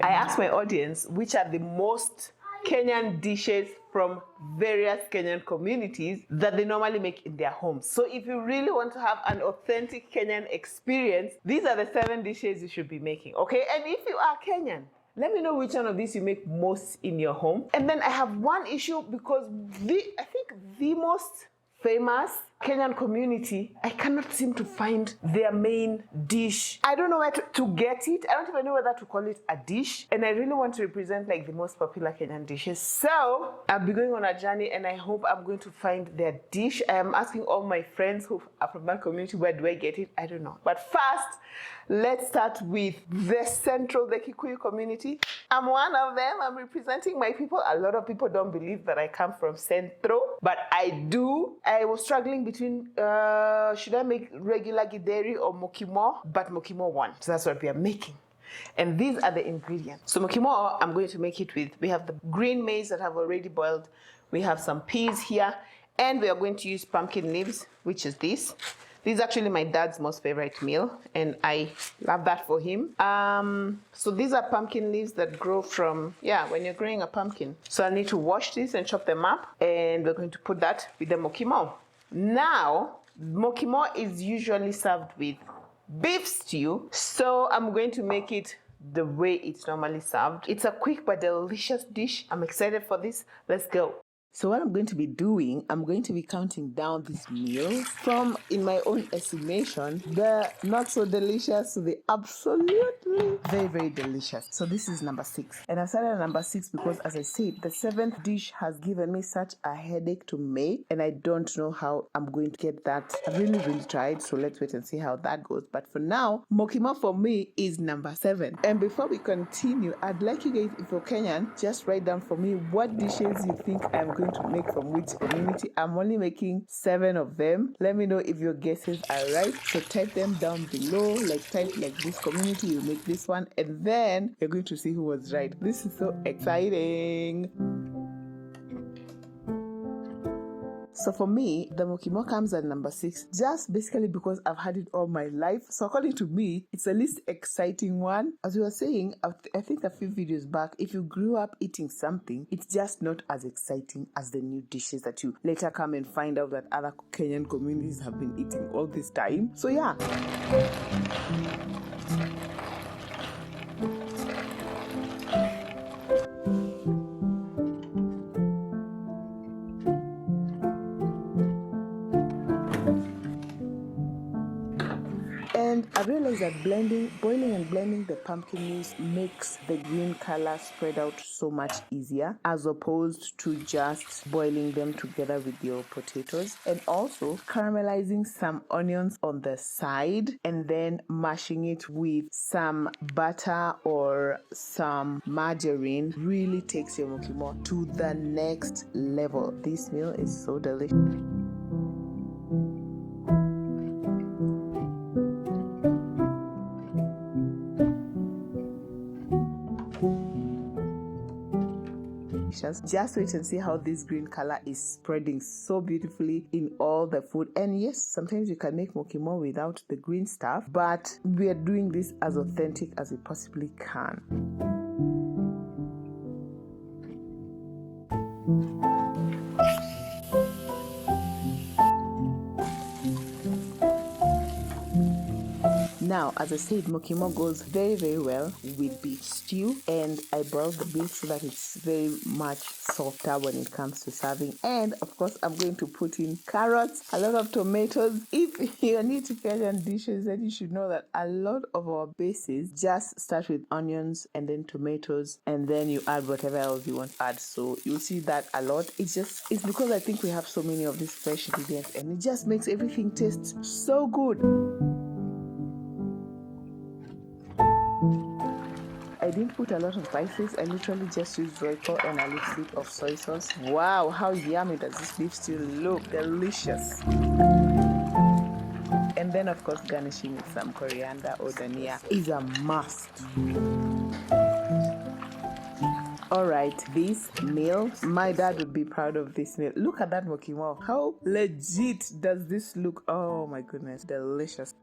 I asked my audience which are the most Kenyan dishes from various Kenyan communities that they normally make in their homes. So if you really want to have an authentic Kenyan experience, these are the 7 dishes you should be making, okay? And if you are Kenyan, let me know which one of these you make most in your home. And then I have one issue because I think the most famous Kenyan community, I cannot seem to find their main dish. I don't know where to get it. I don't even know whether to call it a dish. And I really want to represent like the most popular Kenyan dishes. So I'll be going on a journey and I hope I'm going to find their dish. I am asking all my friends who are from that community, where do I get it? I don't know. But first, let's start with the Kikuyu community. I'm one of them. I'm representing my people. A lot of people don't believe that I come from Centro, but I do. I was struggling between should I make regular githeri or mukimo, but mukimo won. So that's what we are making. And these are the ingredients. So mukimo, I'm going to make it with, we have the green maize that have already boiled. We have some peas here, and we are going to use pumpkin leaves, which is this. This is actually my dad's most favorite meal, and I love that for him. So these are pumpkin leaves that grow from, when you're growing a pumpkin. So I need to wash this and chop them up, and we're going to put that with the mukimo. Now, mukimo is usually served with beef stew, so I'm going to make it the way it's normally served. It's a quick but delicious dish. I'm excited for this. Let's go. So what I'm going to be doing, I'm going to be counting down this meal from, in my own estimation, the not so delicious to the absolutely very, very delicious. So this is number 6. And I started at number 6 because, as I said, the 7th dish has given me such a headache to make, and I don't know how I'm going to get that. I've really, really tried, so let's wait and see how that goes. But for now, mukimo for me is number 7. And before we continue, I'd like you guys, if you're Kenyan, just write down for me what dishes you think I'm going to make from which community. I'm only making 7 of them. Let me know if your guesses are right. So type them down below, like type like this community, you make this one, and then you're going to see who was right. This is so exciting. So for me, the mukimo comes at number 6, just basically because I've had it all my life. So according to me, it's the least exciting one. As we were saying, I think a few videos back, if you grew up eating something, it's just not as exciting as the new dishes that you later come and find out that other Kenyan communities have been eating all this time. So yeah. And I realized that boiling and blending the pumpkin leaves makes the green color spread out so much easier, as opposed to just boiling them together with your potatoes. And also caramelizing some onions on the side and then mashing it with some butter or some margarine really takes your mukimo to the next level. This meal is so delicious. Just wait and see how this green color is spreading so beautifully in all the food. And yes, sometimes you can make mukimo without the green stuff, but we are doing this as authentic as we possibly can. Now, as I said, mukimo goes very, very well with beef stew, and I boiled the beef so that it's very much softer when it comes to serving. And of course, I'm going to put in carrots, a lot of tomatoes. If you're new to Kenyan dishes, then you should know that a lot of our bases just start with onions and then tomatoes, and then you add whatever else you want to add. So you'll see that a lot. It's because I think we have so many of these fresh ingredients, and it just makes everything taste so good. I didn't put a lot of spices. I literally just used Royco and a little bit of soy sauce. Wow, how yummy does this beef stew look? Delicious. And then, of course, garnishing with some coriander or dhania is a must. All right, this meal, my dad would be proud of this meal. Look at that mukimo. How legit does this look? Oh my goodness, delicious.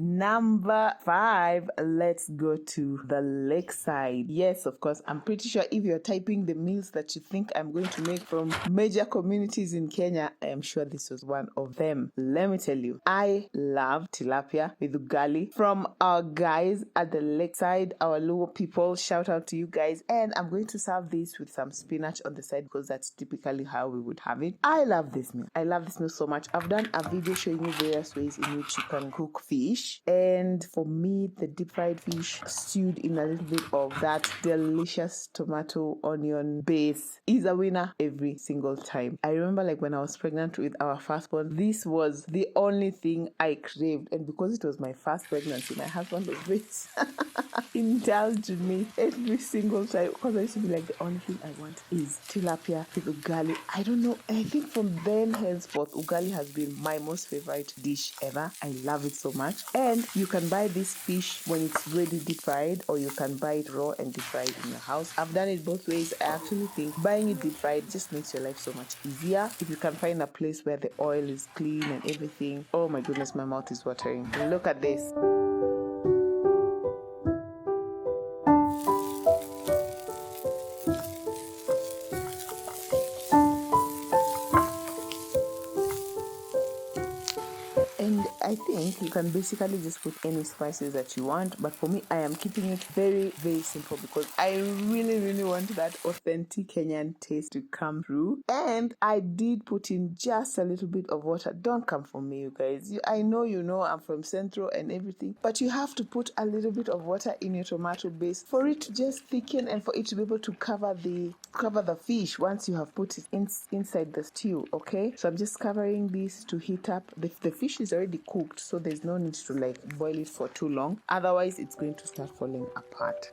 Number 5, let's go to the Lakeside. Yes, of course, I'm pretty sure if you're typing the meals that you think I'm going to make from major communities in Kenya, I am sure this was one of them. Let me tell you, I love tilapia with ugali from our guys at the Lakeside, our Luhya people. Shout out to you guys. And I'm going to serve this with some spinach on the side because that's typically how we would have it. I love this meal. I love this meal so much. I've done a video showing you various ways in which you can cook fish. And for me, the deep fried fish stewed in a little bit of that delicious tomato onion base is a winner every single time. I remember like when I was pregnant with our firstborn, this was the only thing I craved. And because it was my first pregnancy, my husband was very indulged me every single time because I used to be like, the only thing I want is tilapia with ugali. I don't know. I think from then henceforth, ugali has been my most favorite dish ever. I love it so much. And you can buy this fish when it's ready deep fried, or you can buy it raw and deep fried in your house. I've done it both ways. I actually think buying it deep fried just makes your life so much easier. If you can find a place where the oil is clean and everything. Oh my goodness, my mouth is watering. Look at this. And I think you can basically just put any spices that you want, but for me, I am keeping it very, very simple because I really want that authentic Kenyan taste to come through. And I did put in just a little bit of water. Don't come for me, you guys. I know you know I'm from Central and everything, but you have to put a little bit of water in your tomato base for it to just thicken and for it to be able to cover the fish once you have put it inside the stew. Okay, so I'm just covering this to heat up. The fish is already cooked, so there's no need to like boil it for too long, otherwise it's going to start falling apart.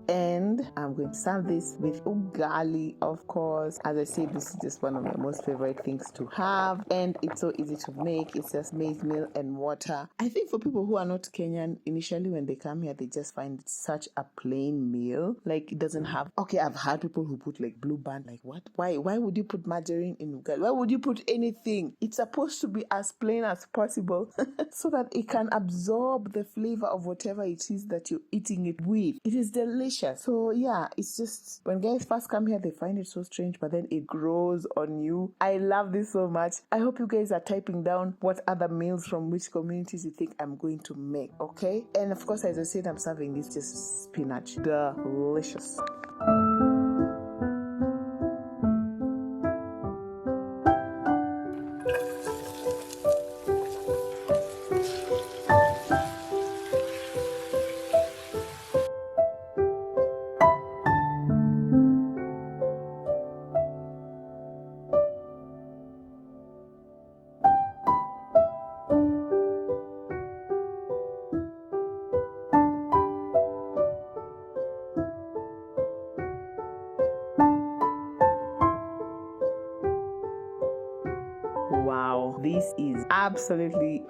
And I'm going to serve this with ugali, of course. As I said, this is just one of my most favorite things to have, and it's so easy to make. It's just maize meal and water. I think for people who are not Kenyan, initially when they come here, they just find it such a plain meal. Like it doesn't have. Okay, I've heard people who put like blue band. Like what? Why would you put margarine in ugali? Why would you put anything? It's supposed to be as plain as possible so that it can absorb the flavor of whatever it is that you're eating it with. It is delicious. So yeah, it's just when guys first come here, they find it so strange, but then it grows on you. I love this so much. I hope you guys are typing down what other meals from which communities you think I'm going to make, okay? And of course, as I said, I'm serving this just spinach. Delicious. Wow, this is absolutely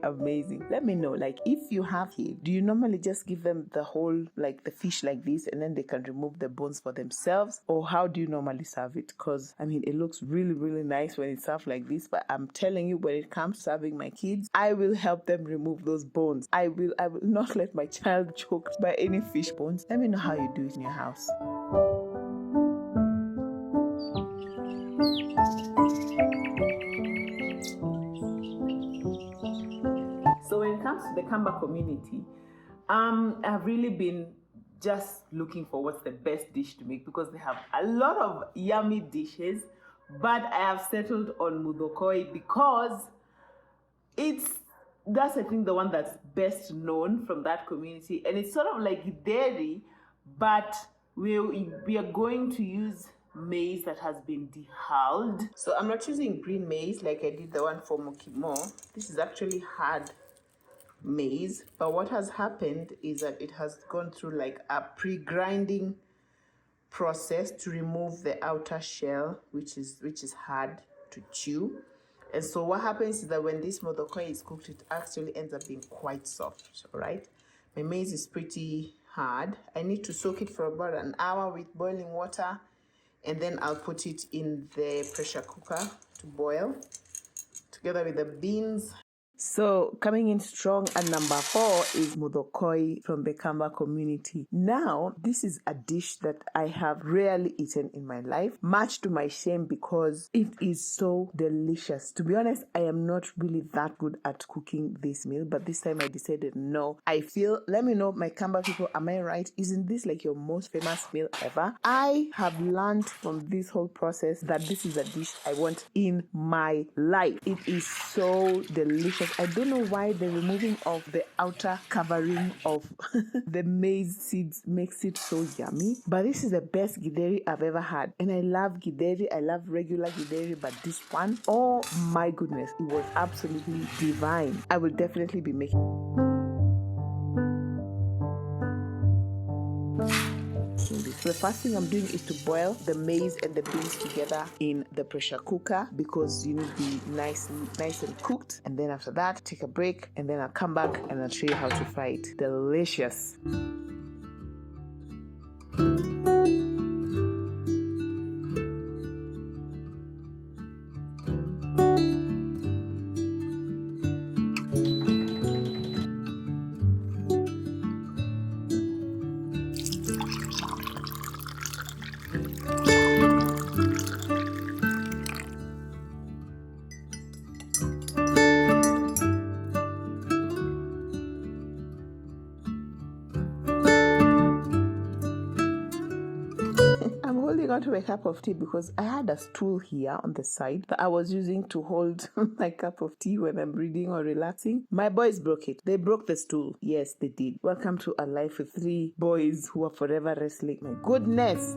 amazing. Let me know, like, if you have here, do you normally just give them the whole, like the fish like this, and then they can remove the bones for themselves, or how do you normally serve it? Because I mean, it looks really nice when it's served like this, but I'm telling you, when it comes to serving my kids, I will help them remove those bones. I will not let my child choked by any fish bones. Let me know how you do it in your house. So when it comes to the Kamba community, I've really been just looking for what's the best dish to make, because they have a lot of yummy dishes, but I have settled on mudokoy because that's I think the one that's best known from that community, and it's sort of like dairy, but we are going to use maize that has been dehulled. So I'm not using green maize like I did the one for mukimo. This is actually hard maize, but what has happened is that it has gone through like a pre-grinding process to remove the outer shell, which is hard to chew. And so what happens is that when this mudokoy is cooked, it actually ends up being quite soft. All right, my maize is pretty hard. I need to soak it for about an hour with boiling water, and then I'll put it in the pressure cooker to boil together with the beans. So coming in strong at number 4 is mudokoy from the Kamba community. Now, this is a dish that I have rarely eaten in my life, much to my shame, because it is so delicious. To be honest, I am not really that good at cooking this meal, but this time I decided no. Let me know, my Kamba people, am I right? Isn't this like your most famous meal ever? I have learned from this whole process that this is a dish I want in my life. It is so delicious. I don't know why the removing of the outer covering of the maize seeds makes it so yummy, but this is the best githeri I've ever had. And I love githeri, I love regular githeri, but this one, oh my goodness, it was absolutely divine. I will definitely be making. So the first thing I'm doing is to boil the maize and the beans together in the pressure cooker, because you need to be nice and cooked. And then after that, take a break, and then I'll come back and I'll show you how to fry it. Delicious. I'm holding on to my cup of tea because I had a stool here on the side that I was using to hold my cup of tea when I'm reading or relaxing. My boys broke it. They broke the stool. Yes, they did. Welcome to a life with 3 boys who are forever wrestling. My goodness.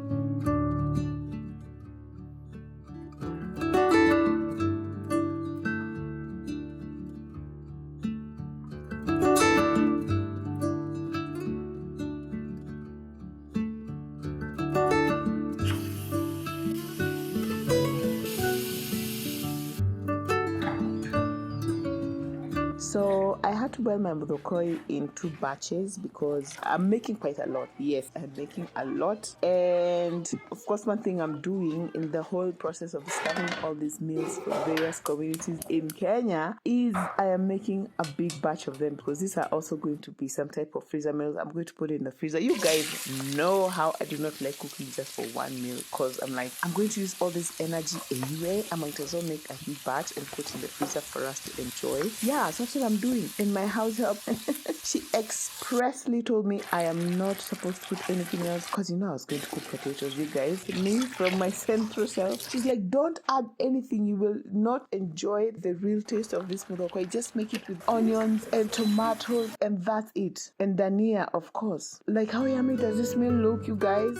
So I had to boil my mudokoy in 2 batches because I'm making quite a lot. Yes, I'm making a lot. And of course, one thing I'm doing in the whole process of discovering all these meals from various communities in Kenya is I am making a big batch of them, because these are also going to be some type of freezer meals. I'm going to put it in the freezer. You guys know how I do not like cooking just for one meal, because I'm like, I'm going to use all this energy anyway. I might as well make a huge batch and put in the freezer for us to enjoy. Yeah, so that's what I'm doing. In my house help, she expressly told me I am not supposed to put anything else, because I was going to cook potatoes. You guys, me from my central self, she's like, don't add anything. You will not enjoy the real taste of this mudokoy. Just make it with onions and tomatoes, and that's it. And dania, of course. Like, how yummy does this meal look, you guys?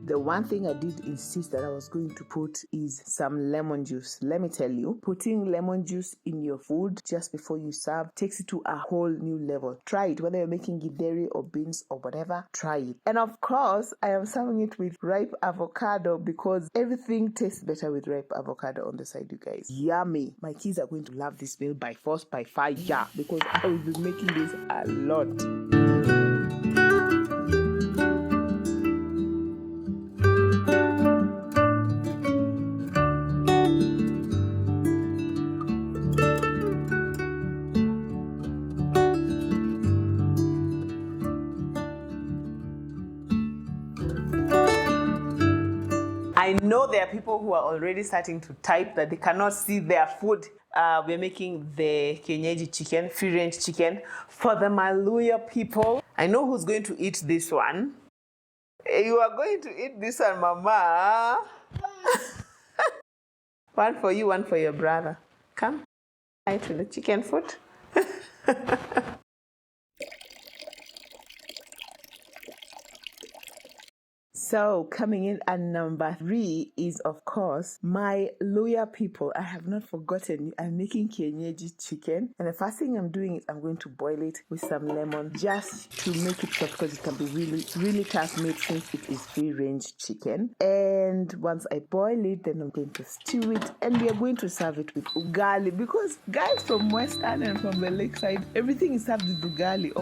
The one thing I did insist that I was going to put is some lemon juice. Let me tell you, putting lemon juice in your food just before you serve takes it to a whole new level. Try it, whether you're making githeri or beans or whatever, try it. And of course, I am serving it with ripe avocado, because everything tastes better with ripe avocado on the side, you guys. Yummy. My kids are going to love this meal by force, by fire, because I will be making this a lot. I I know there are people who are already starting to type that they cannot see their food. We're making the kienyeji chicken, free range chicken for the Luhya people. I know who's going to eat this one. You are going to eat this one, Mama. One for you, one for your brother. Come, eat with the chicken food. So coming in at number 3 is, of course, my Luhya people. I have not forgotten. I'm making kienyeji chicken, and the first thing I'm doing is I'm going to boil it with some lemon just to make it soft, because it can be really, really tough made since it is free-range chicken. And once I boil it, then I'm going to stew it, and we are going to serve it with ugali, because guys from Western and from the Lakeside, everything is served with ugali.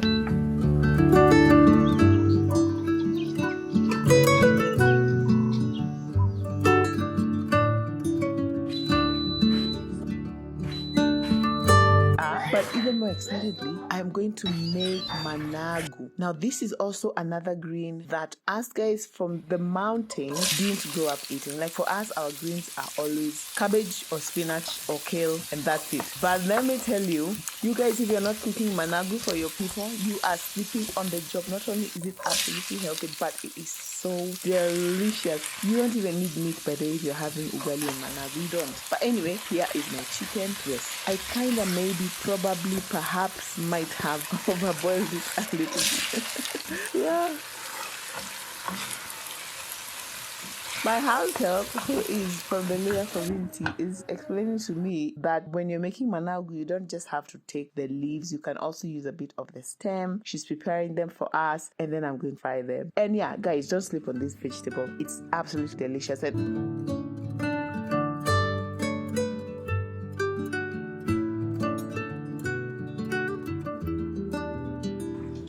But even more excitedly, I'm going to make managu. Now, this is also another green that us guys from the mountains didn't grow up eating. Like for us, our greens are always cabbage or spinach or kale, and that's it. But let me tell you, you guys, if you're not cooking managu for your people, you are sleeping on the job. Not only is it absolutely healthy, but it is so delicious. You don't even need meat, by the way, if you're having ugali and managu. You don't. But anyway, here is my chicken. Yes, I kind of maybe probably perhaps might have overboiled it a little bit. Yeah. My house help, who is from the Luhya community, is explaining to me that when you're making managu, you don't just have to take the leaves, you can also use a bit of the stem. She's preparing them for us, and then I'm going to fry them. And yeah, guys, don't sleep on this vegetable. It's absolutely delicious.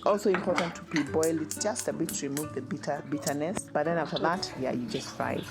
Also important to pre-boil it just a bit to remove the bitterness, but then after that, yeah, you just fry it.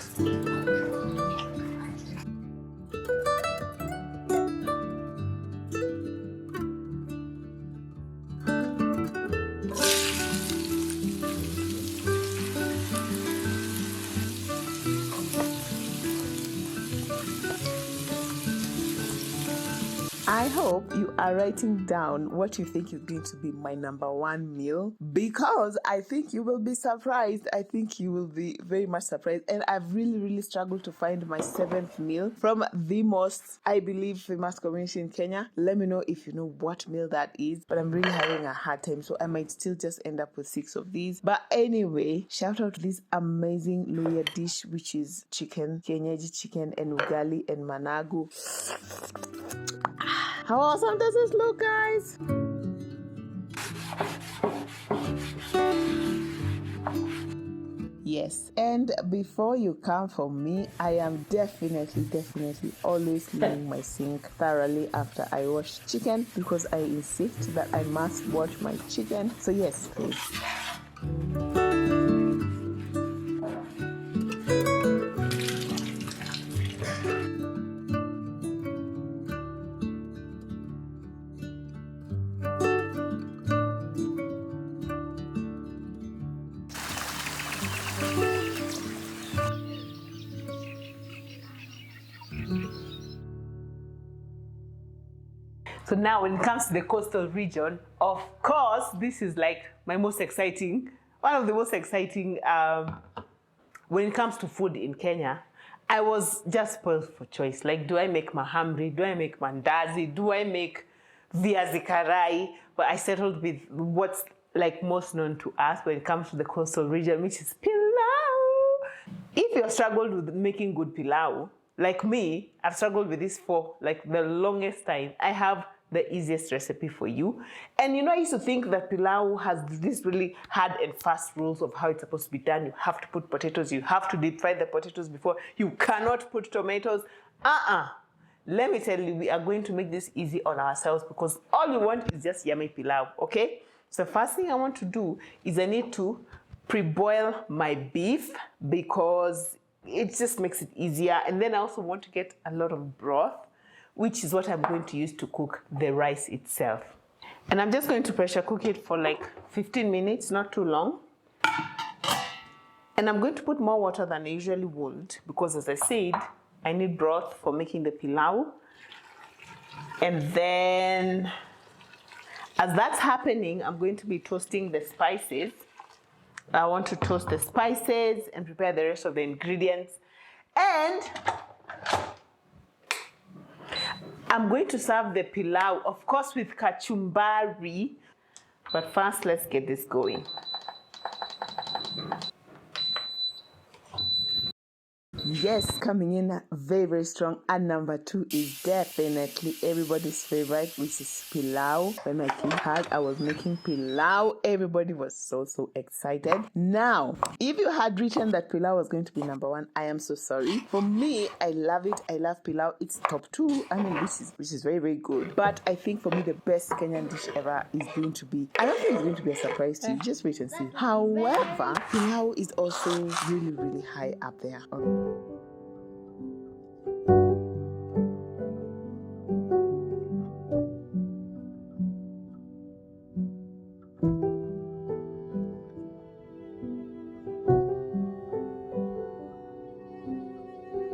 I hope you are writing down what you think is going to be my number 1 meal, because I think you will be surprised. I think you will be very much surprised. And I've really struggled to find my 7th meal from the most, I believe, famous community in Kenya. Let me know if you know what meal that is, but I'm really having a hard time, so I might still just end up with 6 of these. But anyway, shout out to this amazing Luhya dish, which is chicken, kienyeji chicken, and ugali and managu. How awesome does this look, guys? Yes, and before you come for me, I am definitely always cleaning my sink thoroughly after I wash chicken, because I insist that I must wash my chicken. So yes, please. So now when it comes to the coastal region, of course, this is like my most exciting, one of the most exciting when it comes to food in Kenya. I was just spoiled for choice. Like, do I make mahamri? Do I make mandazi? Do I make viazi karai? But I settled with what's like most known to us when it comes to the coastal region, which is pilau. If you've struggled with making good pilau, like me, I've struggled with this for like the longest time. I have the easiest recipe for you. And you know, I used to think that pilau has this really hard and fast rules of how it's supposed to be done. You have to put potatoes, you have to deep fry the potatoes before, you cannot put tomatoes. Let me tell you, we are going to make this easy on ourselves, because all we want is just yummy pilau, okay? So the first thing I want to do is I need to pre-boil my beef, because it just makes it easier. And then I also want to get a lot of broth, which is what I'm going to use to cook the rice itself. And I'm just going to pressure cook it for like 15 minutes, not too long. And I'm going to put more water than I usually would because, as I said, I need broth for making the pilau. And then, as that's happening, I'm going to be toasting the spices. I want to toast the spices and prepare the rest of the ingredients. And I'm going to serve the pilau, of course, with kachumbari. But first, let's get this going. Yes, coming in very, very strong. And number 2 is definitely everybody's favorite, which is pilau. When my kid heard I was making pilau, everybody was so excited. Now, if you had written that pilau was going to be number 1, I am so sorry. For me, I love it. I love pilau. It's top 2. I mean, which is very, very good. But I think for me, the best Kenyan dish ever is going to be, I don't think it's going to be a surprise to you. Just wait and see. However, pilau is also really, really high up there.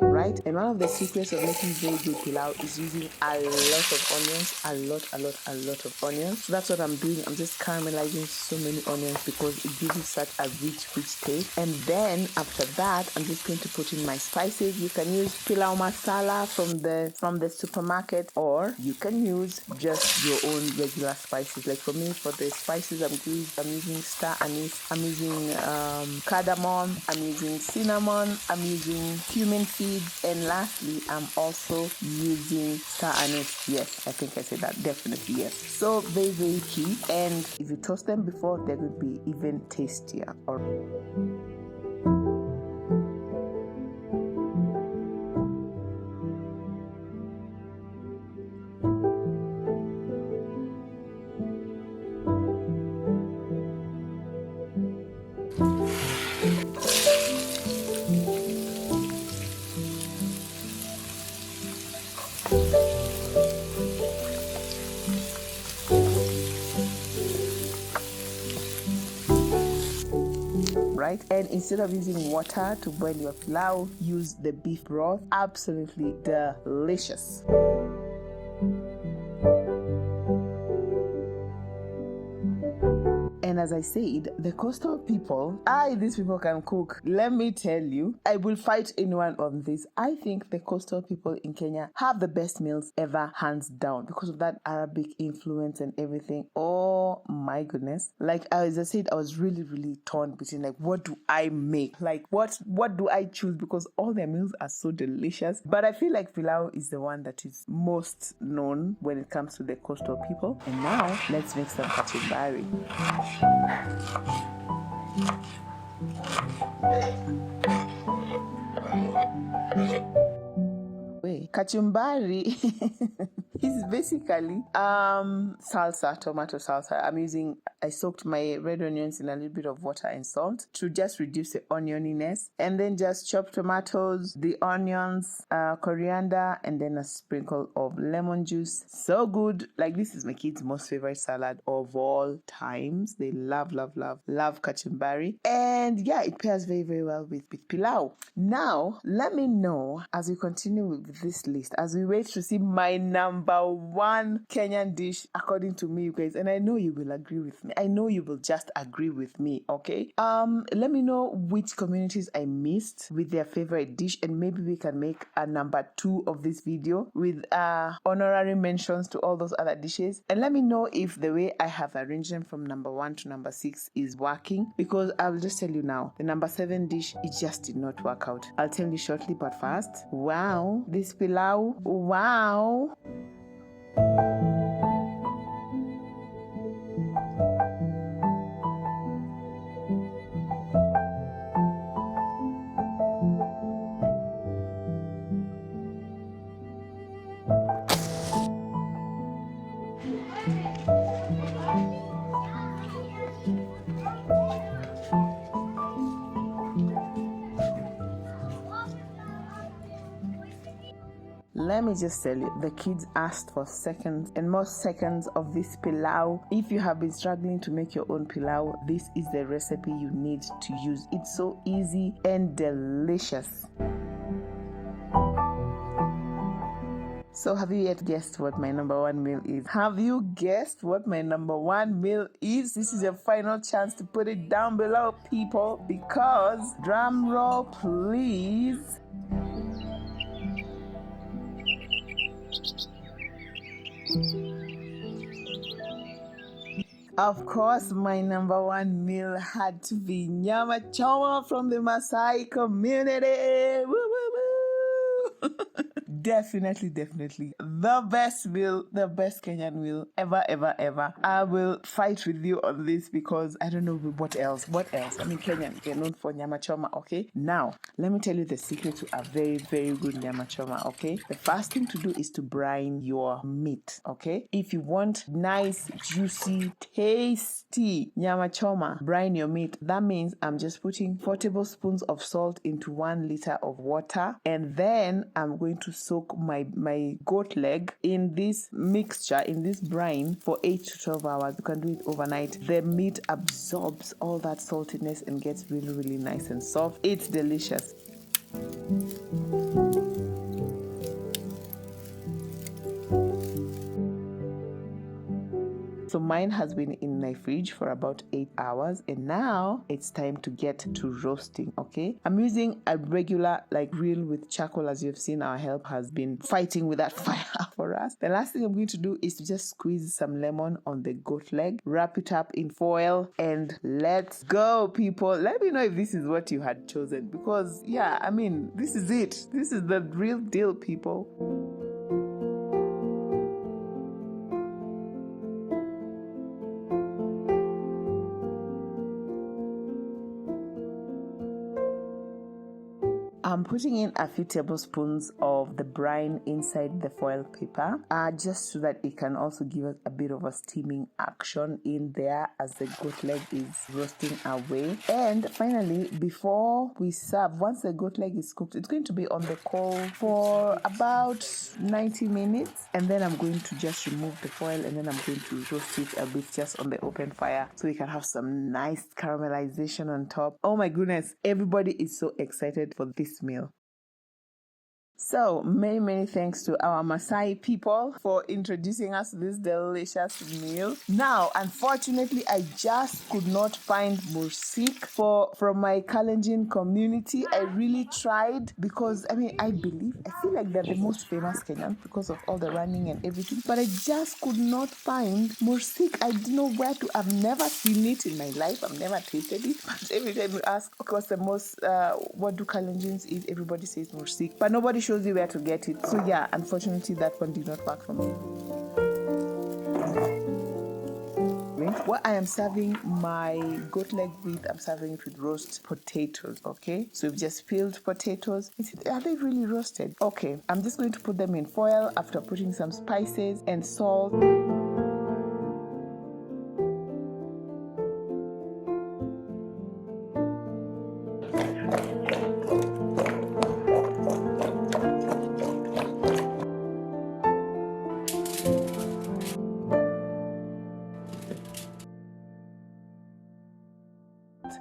Right? And one of the secrets of making very good pilau is using a lot of onions, a lot of onions. So that's what I'm doing. I'm just caramelizing so many onions because it gives you such a rich taste. And then after that, I'm just going to put in my spices. You can use pilau masala from the supermarket, or you can use just your own regular spices. Like for me, for the spices I'm using star anise, I'm using cardamom, I'm using cinnamon, I'm using cumin seeds, and lastly, I'm also using star anise. Yes, I think I said that. Definitely, yes. So very, very key. And if you toast them before, they will be even tastier. Right? And instead of using water to boil your pilau, use the beef broth. Absolutely delicious. And as I said, the coastal people, these people can cook. Let me tell you, I will fight anyone on this. I think the coastal people in Kenya have the best meals ever, hands down, because of that Arabic influence and everything. Oh my goodness. Like, as I said, I was really, really torn between, like, what do I make? Like, what do I choose? Because all their meals are so delicious. But I feel like pilau is the one that is most known when it comes to the coastal people. And now, let's make some kachumbari. Kachumbari is basically salsa, tomato salsa. I soaked my red onions in a little bit of water and salt to just reduce the onioniness, and then just chop tomatoes, the onions, coriander, and then a sprinkle of lemon juice. So good. Like, this is my kids' most favorite salad of all times. They love kachumbari, and yeah, it pairs very, very well with pilau. Now, let me know as we continue with this list, as we wait to see my number 1 Kenyan dish according to me, you guys, and I know you will agree with me. I know you will just agree with me, okay? Let me know which communities I missed with their favorite dish, and maybe we can make a number 2 of this video with honorary mentions to all those other dishes. And let me know if the way I have arranged them from number 1 to number 6 is working, because I'll just tell you now, the number 7 dish, it just did not work out. I'll tell you shortly, but first, wow, this pilau, wow. let me just tell you, the kids asked for seconds and more seconds of this pilau. If you have been struggling to make your own pilau, this is the recipe you need to use. It's so easy and delicious. So have you yet guessed what my number one meal is? Have you guessed what my number one meal is? This is your final chance to put it down below, people, because drum roll please. Of course, my number one meal had to be nyama choma from the Maasai community. Woo, woo, woo. Definitely the best meal, the best Kenyan meal ever. I will fight with you on this because I don't know what else. I mean, Kenyan, they're known for nyama choma. Okay, now let me tell you the secret to a very good nyama choma. Okay, the first thing to do is to brine your meat. Okay, if you want nice, juicy, tasty nyama choma, brine your meat. That means I'm just putting 4 tablespoons of salt into 1 liter of water, and then I'm going to soak my goat leg in this mixture, in this brine, for 8 to 12 hours. You can do it overnight. The meat absorbs all that saltiness and gets really nice and soft. It's delicious. So mine has been in my fridge for about 8 hours, and now it's time to get to roasting. Okay, I'm using a regular grill with charcoal. As you've seen, our help has been fighting with that fire for us. The last thing I'm going to do is to just squeeze some lemon on the goat leg, wrap it up in foil, and let's go, people. Let me know if this is what you had chosen, because yeah, I mean, this is it. This is the real deal, people. I'm putting in a few tablespoons of the brine inside the foil paper, just so that it can also give us a bit of a steaming action in there as the goat leg is roasting away. And finally, before we serve, once the goat leg is cooked, it's going to be on the coal for about 90 minutes. And then I'm going to just remove the foil, and then I'm going to roast it a bit just on the open fire so we can have some nice caramelization on top. Oh my goodness, everybody is so excited for this meal. So many thanks to our Maasai people for introducing us to this delicious meal. Now, unfortunately, I just could not find mursik from my Kalenjin community. I really tried because I feel like they're the most famous Kenyan because of all the running and everything, but I just could not find mursik. I didn't know where to. I've never seen it in my life. I've never tasted it. But every time you ask, of course, the most what do Kalenjins eat? Everybody says mursik, but nobody shows you where to get it. So yeah, unfortunately that one did not work for me. What I am serving my goat leg with, I'm serving it with roast potatoes. Okay, so we've just peeled potatoes. Are they really roasted? Okay, I'm just going to put them in foil after putting some spices and salt.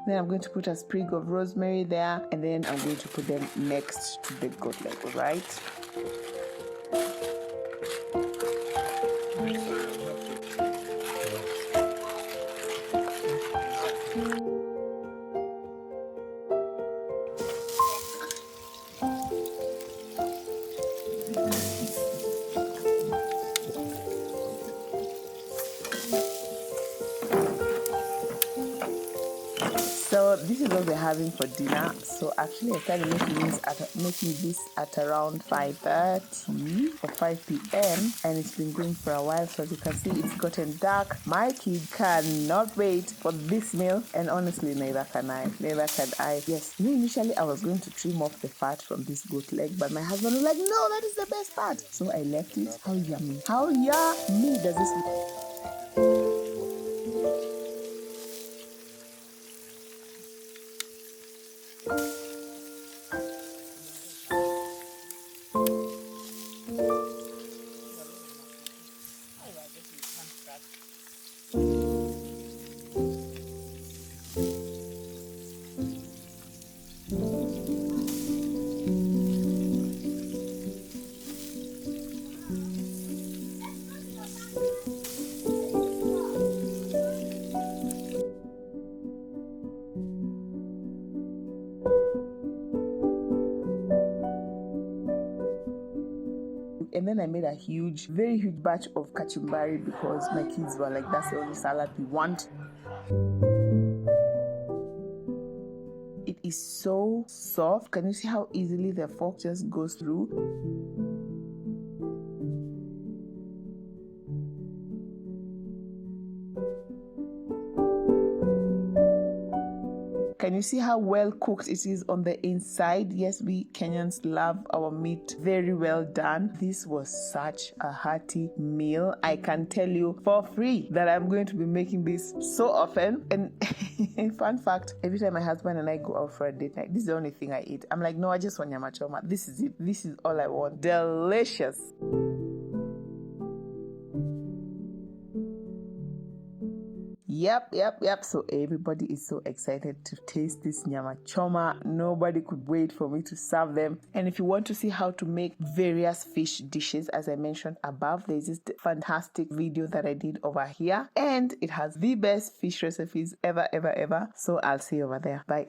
Then I'm going to put a sprig of rosemary there, and then I'm going to put them next to the goat leg, all right? So this is what we're having for dinner. So actually I started making this at around 5:30 or 5 p.m. and it's been going for a while. So as you can see, it's gotten dark. My kid cannot wait for this meal, and honestly neither can I. Yes, initially I was going to trim off the fat from this goat leg, but my husband was like, no, that is the best part. So I left it. How yummy does this look? then I made a very huge batch of kachumbari because my kids were like, that's the only salad we want. It is so soft. Can you see how easily the fork just goes through? Can you see how well cooked it is on the inside? Yes, we Kenyans love our meat very well done. This was such a hearty meal. I can tell you for free that I'm going to be making this so often. And fun fact, every time my husband and I go out for a date night, this is the only thing I eat. I'm like, no, I just want nyama choma. This is it. This is all I want. Delicious. Yep. So everybody is so excited to taste this nyama choma. Nobody could wait for me to serve them. And if you want to see how to make various fish dishes, as I mentioned above, there's this fantastic video that I did over here. And it has the best fish recipes ever. So I'll see you over there. Bye.